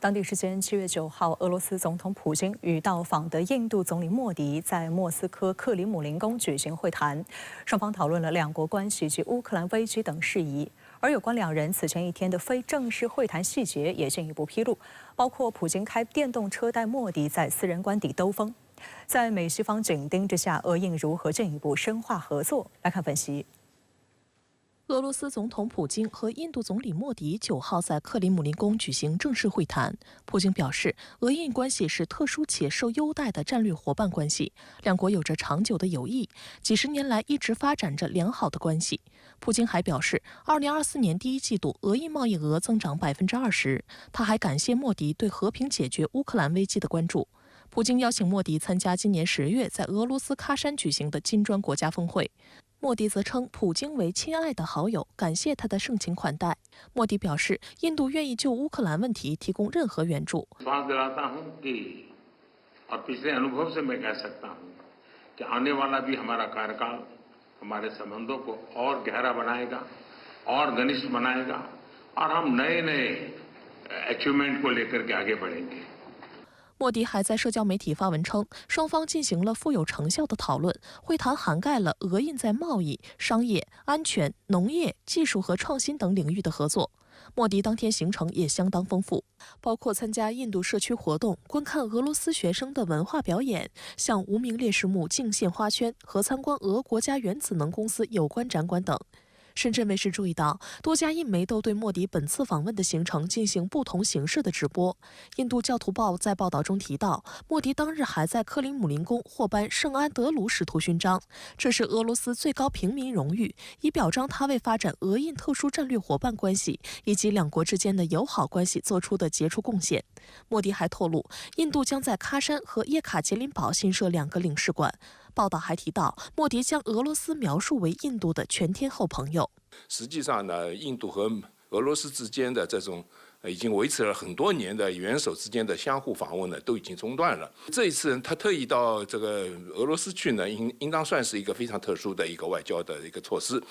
当地时间7月9号，俄罗斯总统普京与到访的印度总理莫迪在莫斯科克里姆林宫举行会谈，双方讨论了两国关系及乌克兰危机等事宜。而有关两人此前一天的非正式会谈细节也进一步披露，包括普京开电动车带莫迪在私人官邸兜风。在美西方紧盯之下，俄印如何进一步深化合作？来看分析。 俄罗斯总统普京和印度总理莫迪9号在克里姆林宫举行正式会谈。普京表示，俄印关系是特殊且受优待的战略伙伴关系，两国有着长久的友谊，几十年来一直发展着良好的关系。普京还表示，2024年第一季度俄印贸易额增长20%。他还感谢莫迪对和平解决乌克兰危机的关注。 普京邀请莫迪参加今年10月在俄罗斯喀山举行的金砖国家峰会。 莫迪则称普京为亲爱的好友，感谢他的盛情款待。莫迪表示，印度愿意就乌克兰问题提供任何援助。莫迪还在社交媒体发文称，双方进行了富有成效的讨论，会谈涵盖了俄印在贸易、商业、安全、农业、技术和创新等领域的合作。莫迪当天行程也相当丰富，包括参加印度社区活动、观看俄罗斯学生的文化表演、向无名烈士墓敬献花圈和参观俄国家原子能公司有关展馆等。 深圳卫视注意到，多家印媒都对莫迪本次访问的行程进行不同形式的直播。印度教徒报在报道中提到，莫迪当日还在克里姆林宫获颁圣安德鲁使徒勋章，这是俄罗斯最高平民荣誉，以表彰他为发展俄印特殊战略伙伴关系以及两国之间的友好关系做出的杰出贡献。莫迪还透露，印度将在喀山和叶卡捷琳堡新设2个领事馆。 报道还提到，莫迪将俄罗斯描述为印度的全天候朋友。实际上呢，印度和俄罗斯之间的这种已经维持了很多年的元首之间的相互访问呢，都已经中断了。这一次他特意到这个俄罗斯去呢，应当算是一个非常特殊的一个外交的一个措施。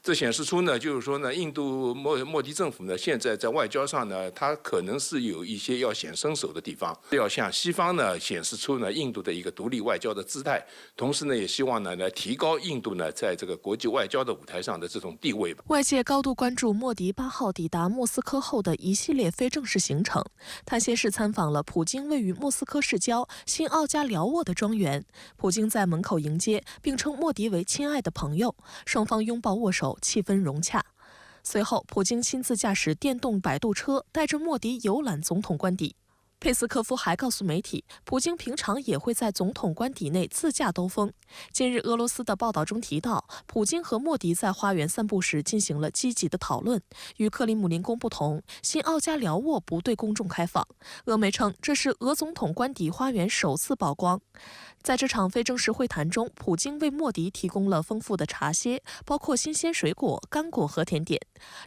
这显示出呢，就是说呢，印度莫迪政府呢，现在在外交上呢，它可能是有一些要显身手的地方，要向西方呢显示出呢印度的一个独立外交的姿态，同时呢，也希望呢来提高印度呢在这个国际外交的舞台上的这种地位。外界高度关注莫迪8号抵达莫斯科后的一系列非正式行程。他先是参访了普京位于莫斯科市郊新奥加辽沃的庄园，普京在门口迎接，并称莫迪为亲爱的朋友，双方拥抱握手。 气氛融洽。随后，普京亲自驾驶电动摆渡车，带着莫迪游览总统官邸。佩斯科夫还告诉媒体，普京平常也会在总统官邸内自驾兜风。近日，俄罗斯的报道中提到，普京和莫迪在花园散步时进行了积极的讨论。与克里姆林宫不同，新奥加辽沃不对公众开放。俄媒称，这是俄总统官邸花园首次曝光。 在这场非正式会谈中，普京为莫迪提供了丰富的茶歇，包括新鲜水果、干果和甜点。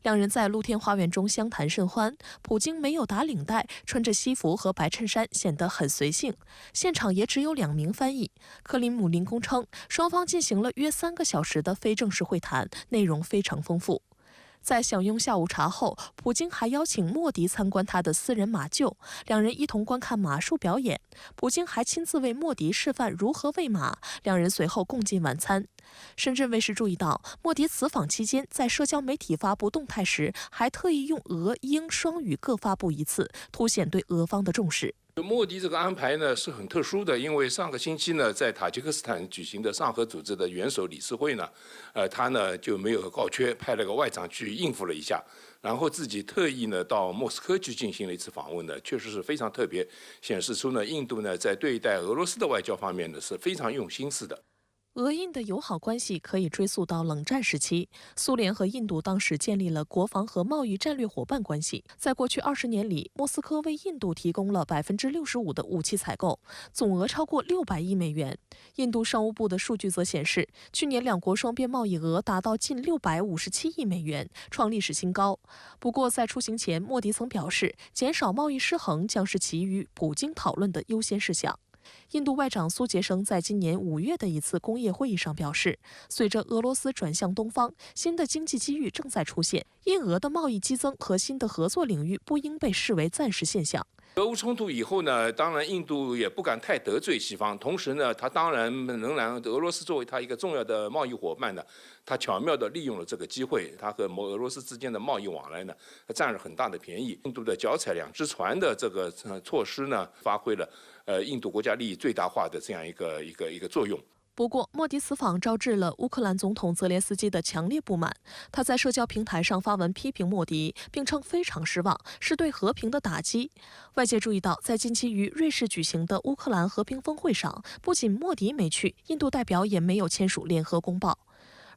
两人在露天花园中相谈甚欢。普京没有打领带，穿着西服和白衬衫，显得很随性。现场也只有2名翻译。克里姆林宫称，双方进行了约3个小时的非正式会谈，内容非常丰富。 在享用下午茶后，普京还邀请莫迪参观他的私人马厩，两人一同观看马术表演。普京还亲自为莫迪示范如何喂马，两人随后共进晚餐。深圳卫视注意到，莫迪此访期间在社交媒体发布动态时，还特意用俄、英双语各发布一次，凸显对俄方的重视。 莫迪这个安排呢是很特殊的，因为上个星期呢，在塔吉克斯坦举行的上合组织的元首理事会呢，他呢就没有告缺，派了个外长去应付了一下，然后自己特意呢到莫斯科去进行了一次访问呢，确实是非常特别，显示出呢印度呢在对待俄罗斯的外交方面呢是非常用心思的。 俄印的友好关系可以追溯到冷战时期，苏联和印度当时建立了国防和贸易战略伙伴关系。在过去20年里，莫斯科为印度提供了65%的武器采购，总额超过600亿美元。印度商务部的数据则显示，去年两国双边贸易额达到近657亿美元，创历史新高。不过，在出行前，莫迪曾表示，减少贸易失衡将是其与普京讨论的优先事项。 印度外长苏杰生在今年5月的一次工业会议上表示，随着俄罗斯转向东方，新的经济机遇正在出现，印俄的贸易激增和新的合作领域不应被视为暂时现象。俄乌冲突以后呢，当然印度也不敢太得罪西方，同时呢，他当然仍然俄罗斯作为他一个重要的贸易伙伴呢，他巧妙地利用了这个机会，他和俄罗斯之间的贸易往来呢，占了很大的便宜。印度的脚踩两只船的这个措施呢，发挥了印度国家利益最大化的这样一个作用。不过，莫迪此访招致了乌克兰总统泽连斯基的强烈不满。他在社交平台上发文批评莫迪，并称非常失望，是对和平的打击。外界注意到，在近期于瑞士举行的乌克兰和平峰会上，不仅莫迪没去，印度代表也没有签署联合公报。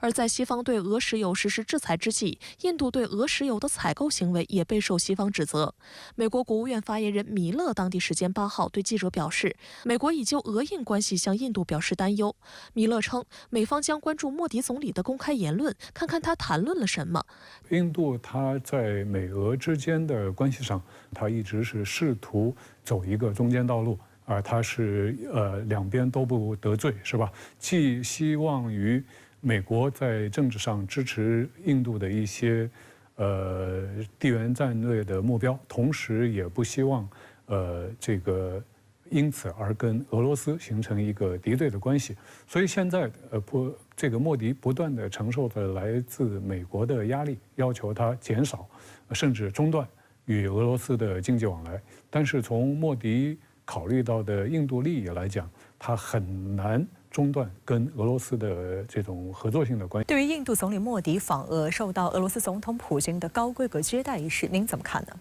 而在西方对俄石油实施制裁之际，印度对俄石油的采购行为也备受西方指责。美国国务院发言人米勒当地时间8号对记者表示，美国已就俄印关系向印度表示担忧。米勒称，美方将关注莫迪总理的公开言论，看看他谈论了什么。印度它在美俄之间的关系上，它一直是试图走一个中间道路。它是两边都不得罪，是吧？既希望于美国在政治上支持印度的一些地缘战略的目标，同时也不希望这个因此而跟俄罗斯形成一个敌对的关系。所以现在这个莫迪不断地承受着来自美国的压力，要求他减少甚至中断与俄罗斯的经济往来。但是从莫迪考虑到的印度利益来讲，他很难中断跟俄罗斯的这种合作性的关系。对于印度总理莫迪访俄受到俄罗斯总统普京的高规格接待一事，您怎么看呢？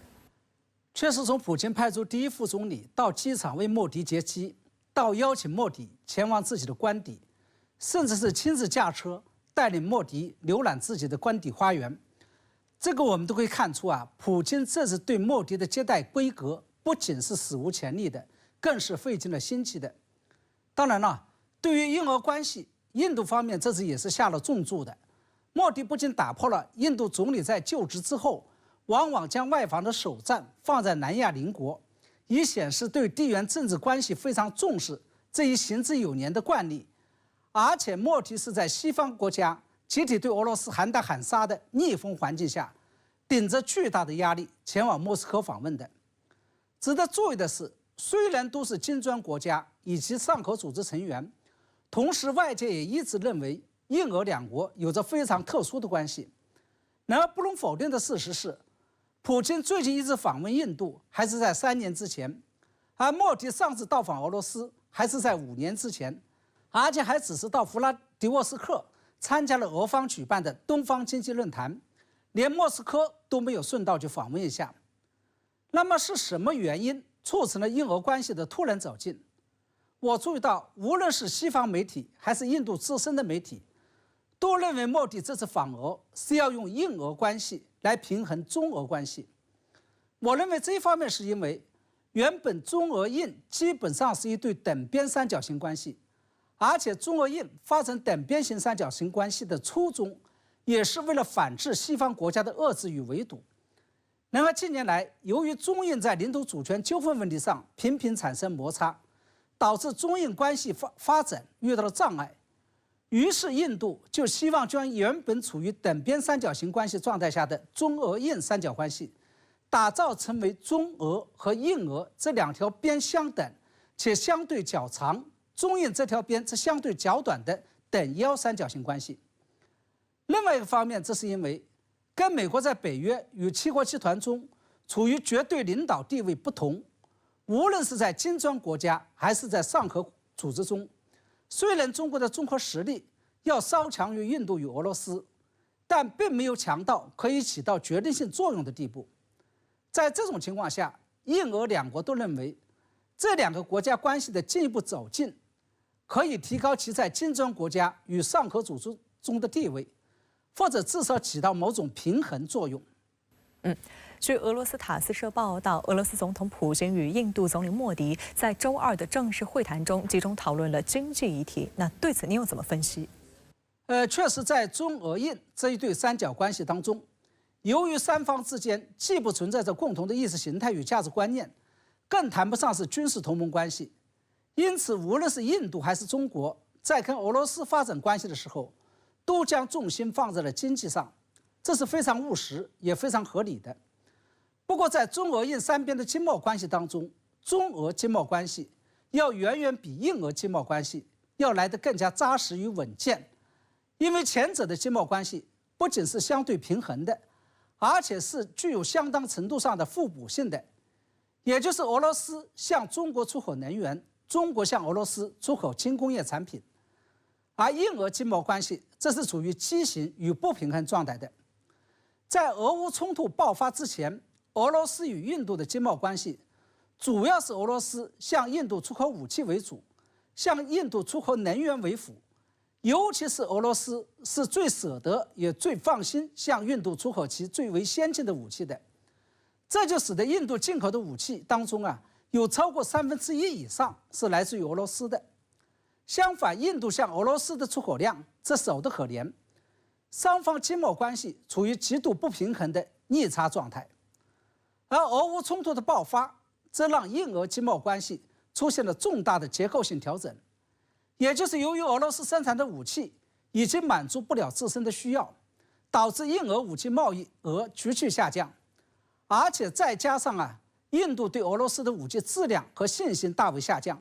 确实，从普京派出第一副总理到机场为莫迪接机，到邀请莫迪前往自己的官邸，甚至是亲自驾车带领莫迪浏览自己的官邸花园，这个我们都可以看出普京这次对莫迪的接待规格不仅是史无前例的，更是费尽了心机的。当然了，对于印俄关系，印度方面这次也是下了重注的。莫迪不仅打破了印度总理在就职之后往往将外防的首站放在南亚邻国，以显示对地缘政治关系非常重视这一行之有年的惯例，而且莫迪是在西方国家集体对俄罗斯喊打喊杀的逆风环境下，顶着巨大的压力前往莫斯科访问的。值得注意的是，虽然都是金砖国家以及上合组织成员，同时外界也一直认为印俄两国有着非常特殊的关系。然而不容否认的事实是，普京最近一次访问印度还是在3年之前，而莫迪上次到访俄罗斯还是在5年之前，而且还只是到弗拉迪沃斯克参加了俄方举办的东方经济论坛，连莫斯科都没有顺道去访问一下。那么是什么原因促成了印俄关系的突然走近？我注意到，无论是西方媒体还是印度自身的媒体，都认为莫迪这次访俄是要用印俄关系来平衡中俄关系。我认为这一方面是因为原本中俄印基本上是一对等边三角形关系，而且中俄印发展等边形三角形关系的初衷也是为了反制西方国家的遏制与围堵。然而近年来，由于中印在领土主权纠纷问题上频频产生摩擦，导致中印关系发展遇到了障碍，于是印度就希望将原本处于等边三角形关系状态下的中俄印三角关系，打造成为中俄和印俄这两条边相等且相对较长，中印这条边则相对较短的等腰三角形关系。另外一个方面，这是因为跟美国在北约与七国集团中处于绝对领导地位不同，无论是在金砖国家还是在上合组织中，虽然中国的综合实力要稍强于印度与俄罗斯，但并没有强到可以起到决定性作用的地步。在这种情况下，印俄两国都认为这两个国家关系的进一步走近，可以提高其在金砖国家与上合组织中的地位，或者至少起到某种平衡作用。据俄罗斯塔斯社报道，俄罗斯总统普京与印度总理莫迪在周2的正式会谈中集中讨论了经济议题。那对此您又怎么分析？确实，在中俄印这一对三角关系当中，由于三方之间既不存在着共同的意识形态与价值观念，更谈不上是军事同盟关系，因此无论是印度还是中国，在跟俄罗斯发展关系的时候，都将重心放在了经济上，这是非常务实也非常合理的。不过，在中俄印三边的经贸关系当中，中俄经贸关系要远远比印俄经贸关系要来得更加扎实与稳健，因为前者的经贸关系不仅是相对平衡的，而且是具有相当程度上的互补性的，也就是俄罗斯向中国出口能源，中国向俄罗斯出口轻工业产品，而印俄经贸关系这是处于畸形与不平衡状态的。在俄乌冲突爆发之前，俄罗斯与印度的经贸关系主要是俄罗斯向印度出口武器为主，向印度出口能源为辅，尤其是俄罗斯是最舍得也最放心向印度出口其最为先进的武器的，这就使得印度进口的武器当中有超过1/3以上是来自于俄罗斯的。相反，印度向俄罗斯的出口量则少得可怜，双方经贸关系处于极度不平衡的逆差状态。而俄乌冲突的爆发，则让印俄经贸关系出现了重大的结构性调整，也就是由于俄罗斯生产的武器已经满足不了自身的需要，导致印俄武器贸易额急剧下降，而且再加上印度对俄罗斯的武器质量和信心大为下降，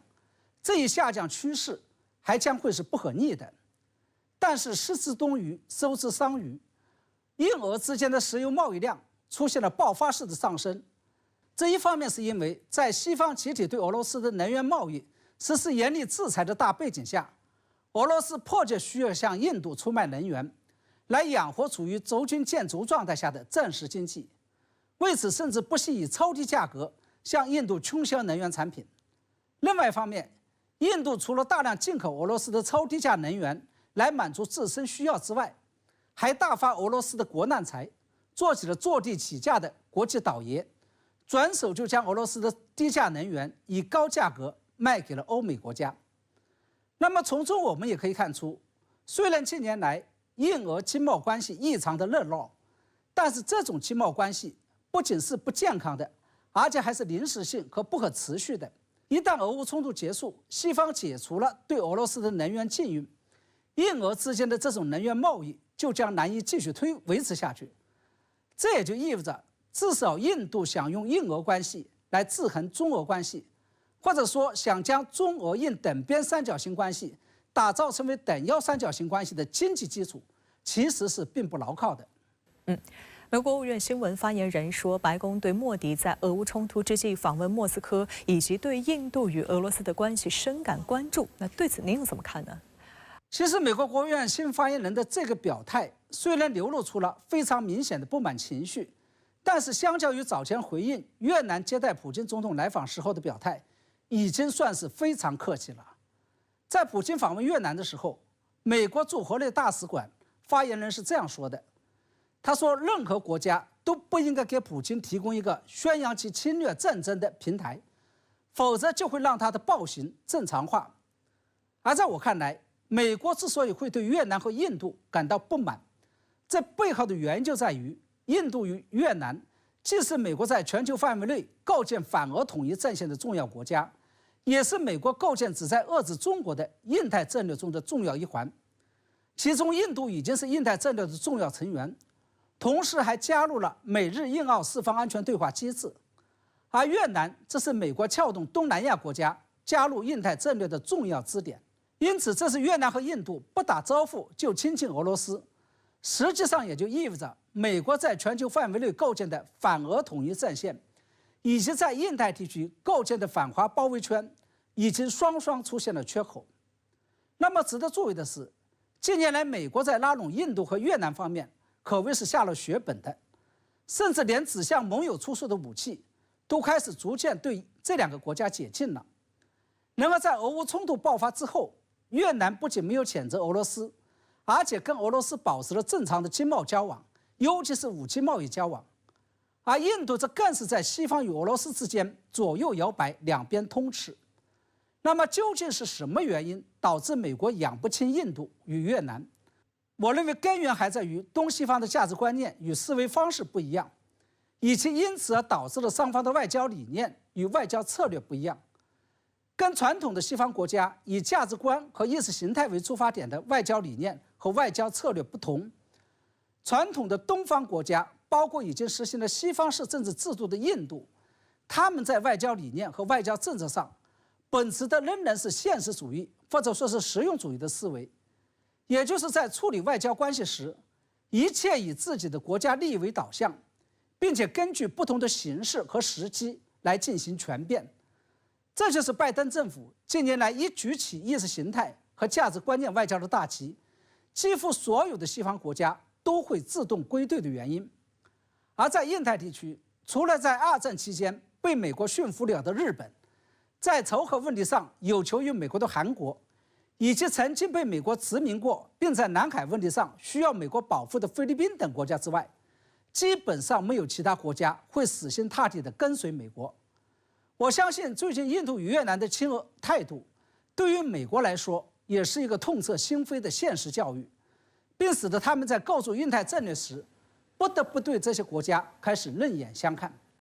这一下降趋势还将会是不可逆的。但是失之东隅，收之桑榆，印俄之间的石油贸易量出现了爆发式的上升。这一方面是因为在西方集体对俄罗斯的能源贸易实施严厉制裁的大背景下，俄罗斯迫切需要向印度出卖能源，来养活处于轴军建筑状态下的战时经济，为此甚至不惜以超低价格向印度倾销能源产品。另外一方面，印度除了大量进口俄罗斯的超低价能源来满足自身需要之外，还大发俄罗斯的国难财，做起了坐地起价的国际倒爷，转手就将俄罗斯的低价能源以高价格卖给了欧美国家。那么从中我们也可以看出，虽然近年来印俄经贸关系异常的热闹，但是这种经贸关系不仅是不健康的，而且还是临时性和不可持续的。一旦俄乌冲突结束，西方解除了对俄罗斯的能源禁运，印俄之间的这种能源贸易就将难以继续维持下去。这也就意味着，至少印度想用印俄关系来制衡中俄关系，或者说想将中俄印等边三角形关系打造成为等腰三角形关系的经济基础，其实是并不牢靠的。美国国务院新闻发言人说，白宫对莫迪在俄乌冲突之际访问莫斯科，以及对印度与俄罗斯的关系深感关注。那对此您又怎么看呢？其实，美国国务院新发言人的这个表态，虽然流露出了非常明显的不满情绪，但是相较于早前回应越南接待普京总统来访时候的表态，已经算是非常客气了。在普京访问越南的时候，美国驻河内大使馆发言人是这样说的。他说，任何国家都不应该给普京提供一个宣扬其侵略战争的平台，否则就会让他的暴行正常化。而在我看来，美国之所以会对越南和印度感到不满，这背后的原因就在于，印度与越南既是美国在全球范围内构建反俄统一阵线的重要国家，也是美国构建旨在遏制中国的印太战略中的重要一环。其中，印度已经是印太战略的重要成员，同时还加入了美日印澳四方安全对话机制，而越南这是美国撬动东南亚国家加入印太战略的重要支点。因此，这是越南和印度不打招呼就亲近俄罗斯，实际上也就意味着美国在全球范围内构建的反俄统一战线，以及在印太地区构建的反华包围圈，已经双双出现了缺口。那么值得注意的是，近年来美国在拉拢印度和越南方面可谓是下了血本的，甚至连只向盟友出售的武器都开始逐渐对这两个国家解禁了。然而，在俄乌冲突爆发之后，越南不仅没有谴责俄罗斯，而且跟俄罗斯保持了正常的经贸交往，尤其是武器贸易交往。而印度则更是在西方与俄罗斯之间左右摇摆，两边通吃。那么，究竟是什么原因导致美国养不清印度与越南？我认为根源还在于东西方的价值观念与思维方式不一样，以及因此而导致了双方的外交理念与外交策略不一样。跟传统的西方国家以价值观和意识形态为出发点的外交理念和外交策略不同，传统的东方国家包括已经实行了西方式政治制度的印度，他们在外交理念和外交政策上，秉持的仍然是现实主义或者说是实用主义的思维，也就是在处理外交关系时，一切以自己的国家利益为导向，并且根据不同的形势和时机来进行权变。这就是拜登政府近年来一举起意识形态和价值观念外交的大旗，几乎所有的西方国家都会自动归队的原因。而在印太地区，除了在2战期间被美国驯服了的日本，在仇核问题上有求于美国的韩国，以及曾经被美国殖民过并在南海问题上需要美国保护的菲律宾等国家之外，基本上没有其他国家会死心塌地地跟随美国。我相信最近印度与越南的亲俄态度，对于美国来说也是一个痛彻心扉的现实教育，并使得他们在构筑印太战略时，不得不对这些国家开始另眼相看。